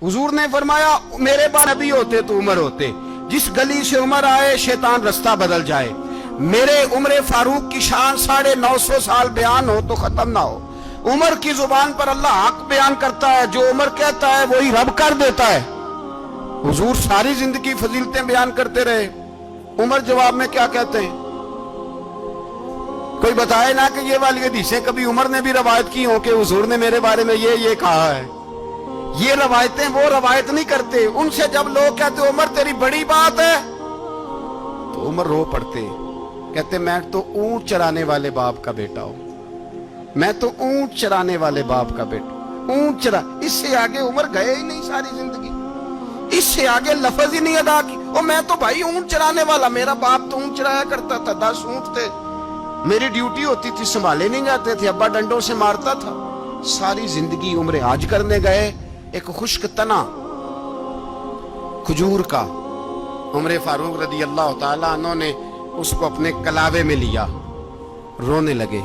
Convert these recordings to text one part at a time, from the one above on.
हुजूर ने फरमाया मेरे बाद नबी होते तो उमर होते, जिस गली से उमर आए शैतान रास्ता बदल जाए। मेरे उम्र फारूक की शान 950 साल बयान हो तो खत्म ना हो। उमर की जुबान पर अल्लाह हक बयान करता है, जो उमर कहता है वही रब कर देता है। हुजूर सारी जिंदगी फजीलतें बयान करते रहे, उमर जवाब में क्या कहते हैं? कोई बताए ना कि ये वाली हदीसें कभी उमर ने भी रवायत की हो कि हुजूर ने मेरे बारे में ये कहा है। ये रवायतें वो रवायत नहीं करते। उनसे जब लोग कहते उमर तेरी बड़ी बात है तो उमर रो पड़ते, कहते मैं तो ऊंट चराने वाले बाप का बेटा हूं, मैं तो ऊंट चराने वाले बाप का बेटा, ऊंट चरा। इससे आगे उमर गए ही नहीं सारी जिंदगी, इससे आगे लफ्ज ही नहीं अदा की। और मैं तो भाई ऊंट चराने वाला, मेरा बाप तो ऊंट चराया करता था, 10 ऊंट थे, मेरी ड्यूटी होती थी, संभाले नहीं जाते थे, अब्बा डंडों से मारता था। सारी जिंदगी उम्र आज करने गए, एक खुश्क तना खजूर का उमर फारूक रदी अल्लाह ताला अन्हु ने उसको अपने कलावे में लिया, रोने लगे।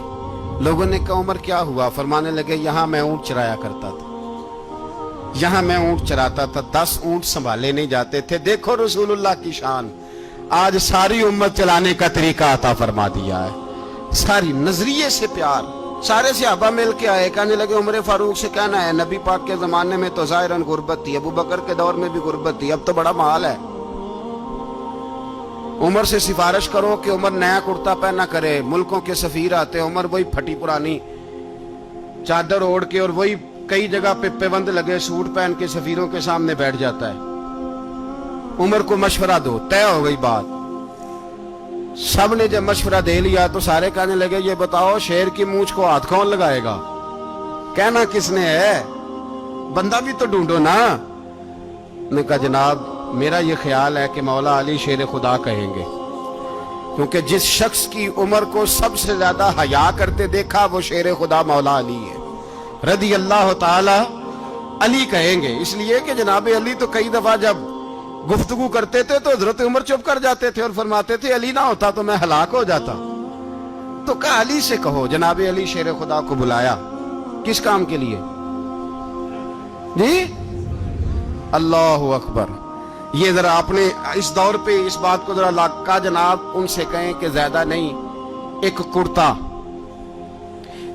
लोगों ने कहा उमर क्या हुआ? फरमाने लगे यहां मैं ऊंट चराया करता था, यहां मैं ऊंट चराता था, 10 ऊंट संभाले नहीं जाते थे। देखो रसूलुल्लाह की शान, आज सारी उम्मत चलाने का तरीका अता फरमा दिया है। सारी नजरिए से प्यार, सारे सहाबा मिल के आए, कहने लगे उमर फारूक से कहना है नबी पाक के जमाने में तो जाहिरन गुर्बत थी, अबू बकर के दौर में भी गुर्बत थी, अब तो बड़ा माल है। उमर से सिफारिश करो कि उमर नया कुर्ता पहना करे। मुल्कों के सफीर आते, उमर वही फटी पुरानी चादर ओढ़ के और वही कई जगह पे पेबंद लगे सूट पहन के सफीरों के सामने बैठ जाता है। उमर को मशवरा दो, तय हो गई बात। सब ने जब मशवरा दे लिया तो सारे कहने लगे ये बताओ शेर की मूंछ को हाथ कौन लगाएगा? कहना किसने है, बंदा भी तो ढूंढो ना। ने कहा जनाब मेरा ये ख्याल है कि मौला अली शेर खुदा कहेंगे, क्योंकि जिस शख्स की उम्र को सबसे ज्यादा हया करते देखा वो शेर खुदा मौला अली है रदी अल्लाह ताला अली कहेंगे। इसलिए कि जनाब अली तो कई दफा जब गुफ्तगू करते थे तो हजरत उमर चुप कर जाते थे और फरमाते थे अली ना होता तो मैं हलाक हो जाता। तो कहा अली से कहो। जनाब अली शेर खुदा को बुलाया, किस काम के लिए जी? अल्लाह अकबर। ये जरा आपने इस दौर पे इस बात को जरा लाका जनाब उनसे कहें कि ज्यादा नहीं, एक कुर्ता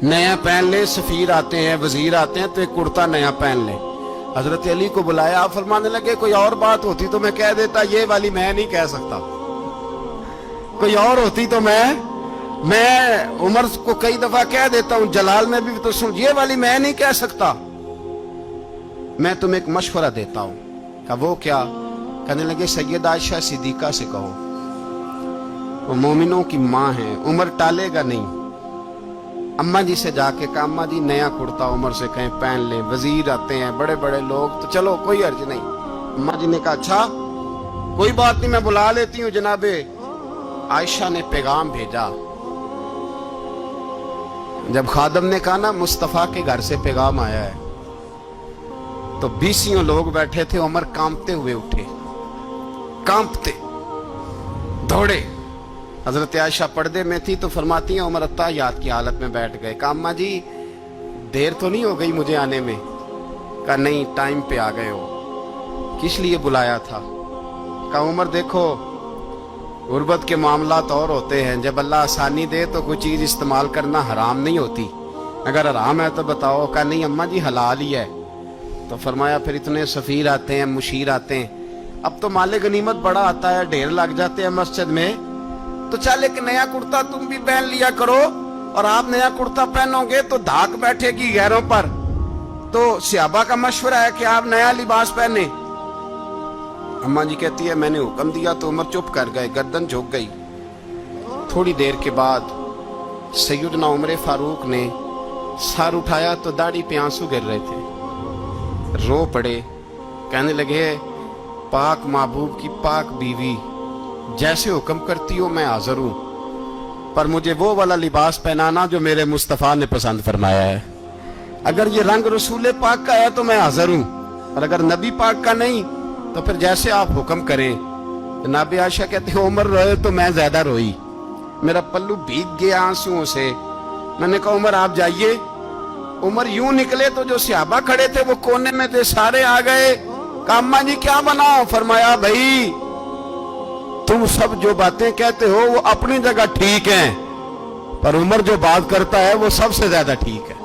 नया पहन ले, सफीर आते हैं वजीर आते हैं तो एक कुर्ता नया पहन ले। हजरत अली को बुलाया, आप फरमाने लगे कोई और बात होती तो मैं कह देता, ये वाली मैं नहीं कह सकता। कोई और होती तो मैं उमर को कई दफा कह देता हूं, जलाल में भी तो सुन, ये वाली मैं नहीं कह सकता। मैं तुम्हें एक मशवरा देता हूं। कहा वो क्या? कहने लगे सैयद आयशा सिद्दीका से कहो, वो मोमिनों की मां है, उमर टालेगा नहीं। अम्मा जी से जाके कहा अम्मा जी नया कुर्ता उमर से कहें पहन ले, वजीर आते हैं बड़े बड़े लोग तो चलो कोई अर्ज नहीं। अम्मा जी ने कहा अच्छा कोई बात नहीं मैं बुला लेती हूँ। जनाबे आयशा ने पैगाम भेजा। जब खादम ने कहा ना मुस्तफा के घर से पैगाम आया है, तो 20 लोग बैठे थे। उमर कांपते हुए उठे, कांपते दौड़े। हजरत आयशा पर्दे में थी तो फरमाती हैं उमर अत्ताहियात की हालत में बैठ गए। कहा अम्मा जी देर तो नहीं हो गई मुझे आने में? कहा नहीं टाइम पे आ गए हो। किस लिए बुलाया था? कहा उमर देखो गुर्बत के मामलात और होते हैं, जब अल्लाह आसानी दे तो कोई चीज इस्तेमाल करना हराम नहीं होती, अगर हराम है तो बताओ। कहा नहीं अम्मा जी हलाल ही है। तो फरमाया फिर इतने सफीर आते हैं मुशीर आते हैं, अब तो माले गनीमत बड़ा आता है, ढेर लग जाते हैं मस्जिद में, तो चल एक नया कुर्ता तुम भी पहन लिया करो। और आप नया कुर्ता पहनोगे तो धाक बैठेगी गैरों पर। तो सहाबा का मशवरा है कि आप नया लिबास पहने। अम्मा जी कहती है मैंने हुक्म दिया तो उमर चुप कर गए, गर्दन झुक गई। थोड़ी देर के बाद सैयदना उमर फारूक ने सर उठाया तो दाढ़ी पे आंसू गिर रहे थे, रो पड़े। कहने लगे पाक महबूब की पाक बीवी, जैसे हुक्म करती हो मैं हाजिर हूं, पर मुझे वो वाला लिबास पहनाना जो मेरे मुस्तफा ने पसंद फरमाया है। अगर ये रंग रसूल पाक का है तो मैं हाजिर हूं, और अगर नबी पाक का नहीं तो फिर जैसे आप हुक्म करें। जनाब आयशा कहते हैं उमर रोए तो मैं ज्यादा रोई, मेरा पल्लू भीग गया आंसुओं से। मैंने कहा उमर आप जाइए, उमर यूं निकले तो जो सहाबा खड़े थे वो कोने में थे, सारे आ गए। कहा अम्मा जी क्या बनाओ? फरमाया भाई तुम सब जो बातें कहते हो वो अपनी जगह ठीक हैं, पर उमर जो बात करता है वो सबसे ज्यादा ठीक है।